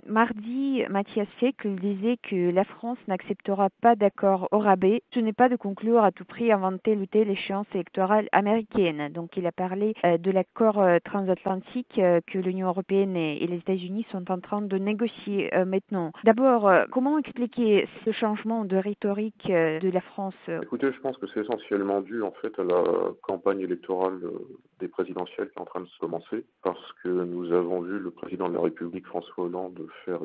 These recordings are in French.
Mardi, Mathias Fekl disait que la France n'acceptera pas d'accord au rabais. Ce n'est pas de conclure à tout prix avant telle ou telle échéance électorale américaine. Donc il a parlé de l'accord transatlantique que l'Union européenne et les États-Unis sont en train de négocier maintenant. D'abord, comment expliquer ce changement de rhétorique de la France? Écoutez, je pense que c'est essentiellement dû en fait à la campagne électorale des présidentielles qui est en train de se commencer, parce que nous avons vu le président de la République, François Hollande, faire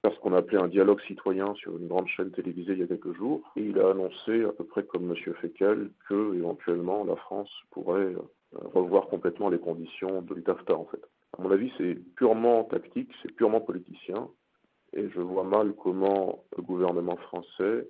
ce qu'on appelait un dialogue citoyen sur une grande chaîne télévisée il y a quelques jours. Et il a annoncé, à peu près comme M. Fekl, que éventuellement la France pourrait revoir complètement les conditions du TAFTA en fait. À mon avis, c'est purement tactique, c'est purement politicien, et je vois mal comment le gouvernement français,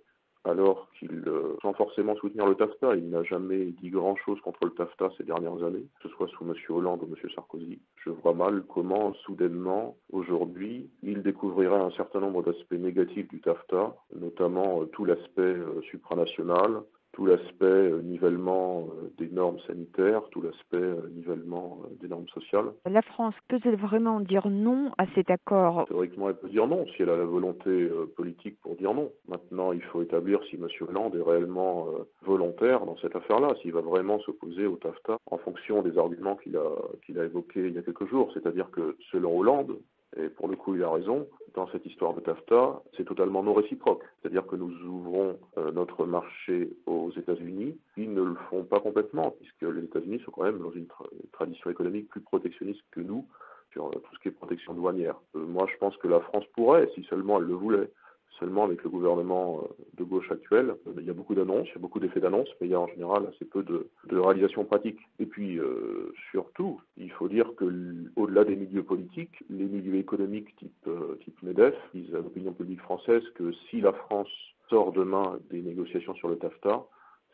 alors qu'il, sans forcément soutenir le TAFTA, il n'a jamais dit grand-chose contre le TAFTA ces dernières années, que ce soit sous M. Hollande ou M. Sarkozy. Je vois mal comment, soudainement, aujourd'hui, il découvrirait un certain nombre d'aspects négatifs du TAFTA, notamment tout l'aspect supranational, tout l'aspect nivellement des normes sanitaires, tout l'aspect nivellement des normes sociales. La France peut-elle vraiment dire non à cet accord? Théoriquement, elle peut dire non, si elle a la volonté politique pour dire non. Maintenant, il faut établir si M. Hollande est réellement volontaire dans cette affaire-là, s'il va vraiment s'opposer au TAFTA en fonction des arguments qu'il a évoqués il y a quelques jours. C'est-à-dire que, selon Hollande, et pour le coup il a raison, dans cette histoire de TAFTA, c'est totalement non réciproque. C'est-à-dire que nous ouvrons notre marché aux États-Unis, ils ne le font pas complètement, puisque les États-Unis sont quand même dans une tradition économique plus protectionniste que nous, sur tout ce qui est protection douanière. Moi, je pense que la France pourrait, si seulement elle le voulait. Seulement, avec le gouvernement de gauche actuel, il y a beaucoup d'annonces, il y a beaucoup d'effets d'annonces, mais il y a en général assez peu de réalisations pratiques. Et puis, surtout, il faut dire que au-delà des milieux politiques, les milieux économiques type MEDEF disent à l'opinion publique française que si la France sort demain des négociations sur le TAFTA,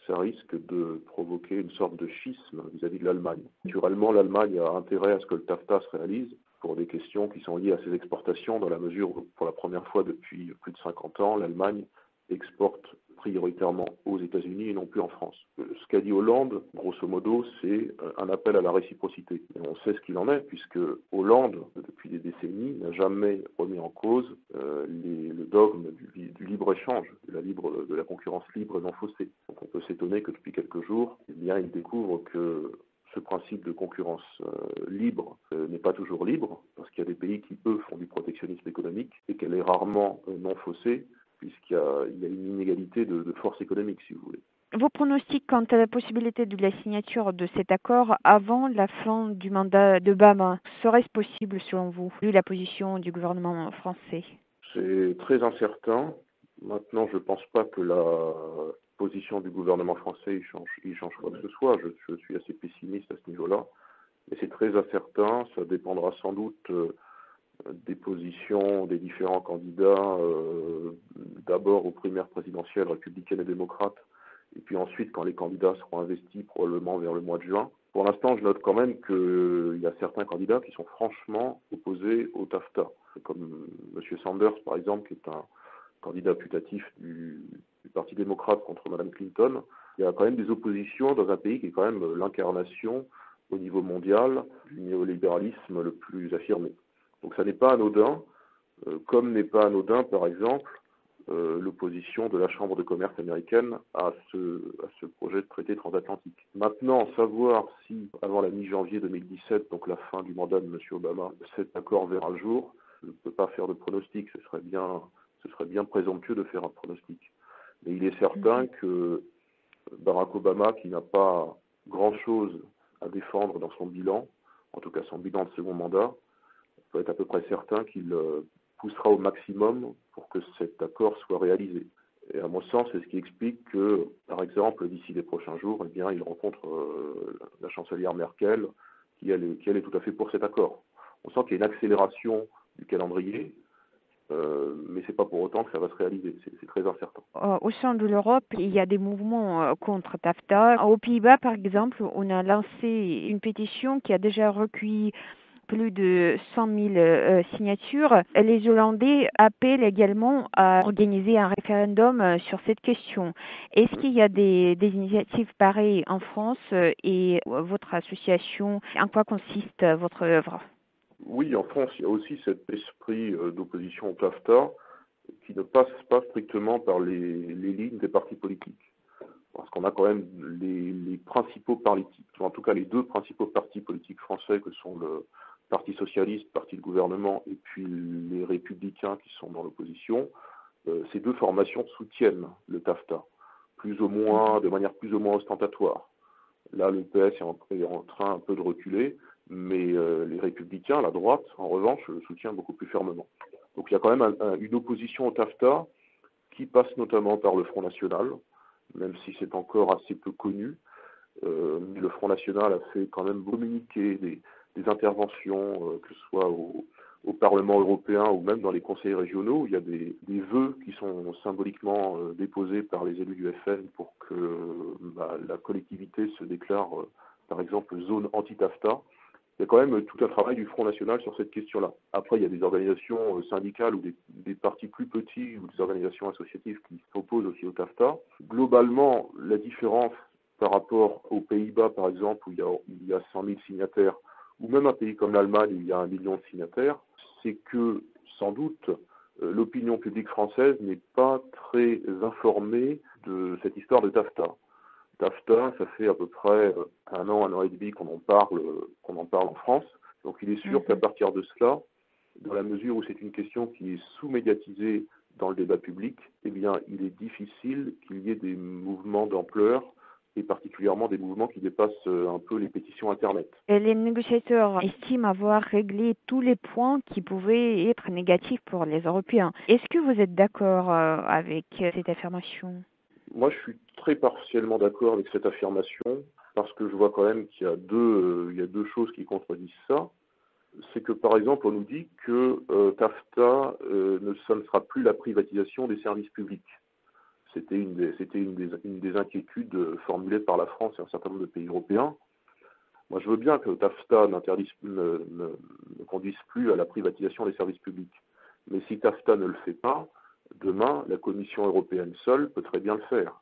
ça risque de provoquer une sorte de schisme vis-à-vis de l'Allemagne. Naturellement, l'Allemagne a intérêt à ce que le TAFTA se réalise pour des questions qui sont liées à ses exportations, dans la mesure où, pour la première fois depuis plus de 50 ans, l'Allemagne exporte prioritairement aux États-Unis et non plus en France. Ce qu'a dit Hollande, grosso modo, c'est un appel à la réciprocité. Et on sait ce qu'il en est, puisque Hollande, depuis des décennies, n'a jamais remis en cause le dogme du libre-échange, de la concurrence libre et non faussée. Donc on peut s'étonner que depuis quelques jours, eh bien, il découvre que ce principe de concurrence libre n'est pas toujours libre, parce qu'il y a des pays qui, eux, font du protectionnisme économique, et qu'elle est rarement non faussée, puisqu'il y a une inégalité de force économique, si vous voulez. Vos pronostics quant à la possibilité de la signature de cet accord avant la fin du mandat d'Obama, serait-ce possible selon vous, vu la position du gouvernement français? C'est très incertain. Maintenant, je ne pense pas que la position du gouvernement français il change quoi que ce soit. Je suis assez pessimiste à ce niveau-là. Mais c'est très incertain. Ça dépendra sans doute des positions des différents candidats, d'abord aux primaires présidentielles républicaines et démocrates, et puis ensuite quand les candidats seront investis probablement vers le mois de juin. Pour l'instant, je note quand même qu'il y a certains candidats qui sont franchement opposés au TAFTA, comme M. Sanders par exemple, qui est un candidat putatif du Parti démocrate contre Mme Clinton. Il y a quand même des oppositions dans un pays qui est quand même l'incarnation au niveau mondial du néolibéralisme le plus affirmé. Donc ça n'est pas anodin, comme n'est pas anodin, par exemple, l'opposition de la Chambre de commerce américaine à ce projet de traité transatlantique. Maintenant, savoir si, avant la mi-janvier 2017, donc la fin du mandat de M. Obama, cet accord verra le jour, je ne peux pas faire de pronostic, ce serait bien présomptueux de faire un pronostic. Mais il est certain que Barack Obama, qui n'a pas grand-chose à défendre dans son bilan, en tout cas son bilan de second mandat, peut être à peu près certain qu'il poussera au maximum pour que cet accord soit réalisé. Et à mon sens, c'est ce qui explique que, par exemple, d'ici les prochains jours, eh bien, il rencontre la chancelière Merkel, qui elle est tout à fait pour cet accord. On sent qu'il y a une accélération du calendrier, mais c'est pas pour autant que ça va se réaliser. C'est très incertain. Au sein de l'Europe, il y a des mouvements contre TAFTA. Aux Pays-Bas, par exemple, on a lancé une pétition qui a déjà recueilli plus de 100 000 signatures. Les Hollandais appellent également à organiser un référendum sur cette question. Est-ce qu'il y a des initiatives pareilles en France et votre association, en quoi consiste votre œuvre? Oui, en France, il y a aussi cet esprit d'opposition au TAFTA qui ne passe pas strictement par les lignes des partis politiques. Parce qu'on a quand même les principaux partis, en tout cas les deux principaux partis politiques français que sont le Parti socialiste, parti de gouvernement, et puis les Républicains qui sont dans l'opposition. Ces deux formations soutiennent le TAFTA, de manière plus ou moins ostentatoire. Là, le PS est en train un peu de reculer, mais les Républicains, la droite, en revanche, le soutient beaucoup plus fermement. Donc il y a quand même une opposition au TAFTA qui passe notamment par le Front National, même si c'est encore assez peu connu. Le Front National a fait quand même communiquer des interventions, que ce soit au Parlement européen ou même dans les conseils régionaux. Il y a des vœux qui sont symboliquement déposés par les élus du FN pour que la collectivité se déclare, par exemple, zone anti-TAFTA. Il y a quand même tout un travail du Front National sur cette question-là. Après, il y a des organisations syndicales ou des partis plus petits ou des organisations associatives qui s'opposent aussi au TAFTA. Globalement, la différence par rapport aux Pays-Bas, par exemple, où il y a 100 000 signataires, ou même un pays comme l'Allemagne où il y a 1 million de signataires, c'est que, sans doute, l'opinion publique française n'est pas très informée de cette histoire de TAFTA. TAFTA, ça fait à peu près 1 an et demi qu'on en parle en France. Donc il est sûr qu'à partir de cela, dans la mesure où c'est une question qui est sous-médiatisée dans le débat public, eh bien il est difficile qu'il y ait des mouvements d'ampleur et particulièrement des mouvements qui dépassent un peu les pétitions Internet. Et les négociateurs estiment avoir réglé tous les points qui pouvaient être négatifs pour les Européens. Est-ce que vous êtes d'accord avec cette affirmation? Moi, je suis très partiellement d'accord avec cette affirmation parce que je vois quand même qu'il y a deux choses qui contredisent ça. C'est que, par exemple, on nous dit que TAFTA, ça ne sera plus la privatisation des services publics. C'était une des inquiétudes formulées par la France et un certain nombre de pays européens. Moi, je veux bien que TAFTA ne conduise plus à la privatisation des services publics. Mais si TAFTA ne le fait pas, demain, la Commission européenne seule peut très bien le faire.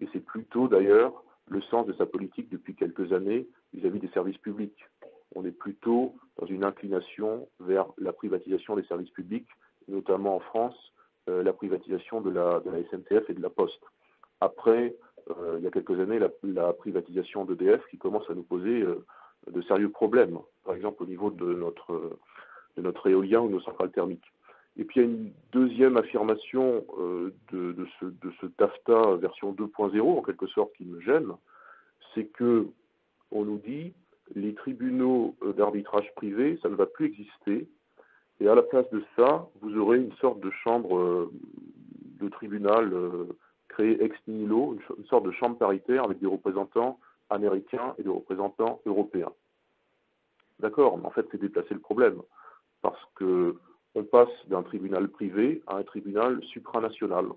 Et c'est plutôt, d'ailleurs, le sens de sa politique depuis quelques années vis-à-vis des services publics. On est plutôt dans une inclination vers la privatisation des services publics, notamment en France, la privatisation de la SNCF et de la Poste. Après, il y a quelques années, la privatisation d'EDF qui commence à nous poser de sérieux problèmes, par exemple au niveau de notre éolien ou de nos centrales thermiques. Et puis il y a une deuxième affirmation de ce TAFTA version 2.0, en quelque sorte, qui me gêne, c'est que on nous dit les tribunaux d'arbitrage privé, ça ne va plus exister, et à la place de ça, vous aurez une sorte de chambre de tribunal créée ex nihilo, une sorte de chambre paritaire avec des représentants américains et des représentants européens. D'accord, mais en fait, c'est déplacer le problème, parce que on passe d'un tribunal privé à un tribunal supranational.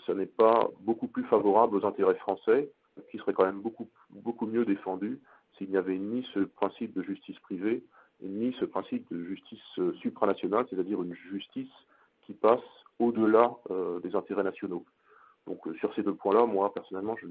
Ce n'est pas beaucoup plus favorable aux intérêts français, qui seraient quand même beaucoup mieux défendus s'il n'y avait ni ce principe de justice privée, ni ce principe de justice supranationale, c'est-à-dire une justice qui passe au-delà des intérêts nationaux. Donc sur ces deux points-là, moi, personnellement, je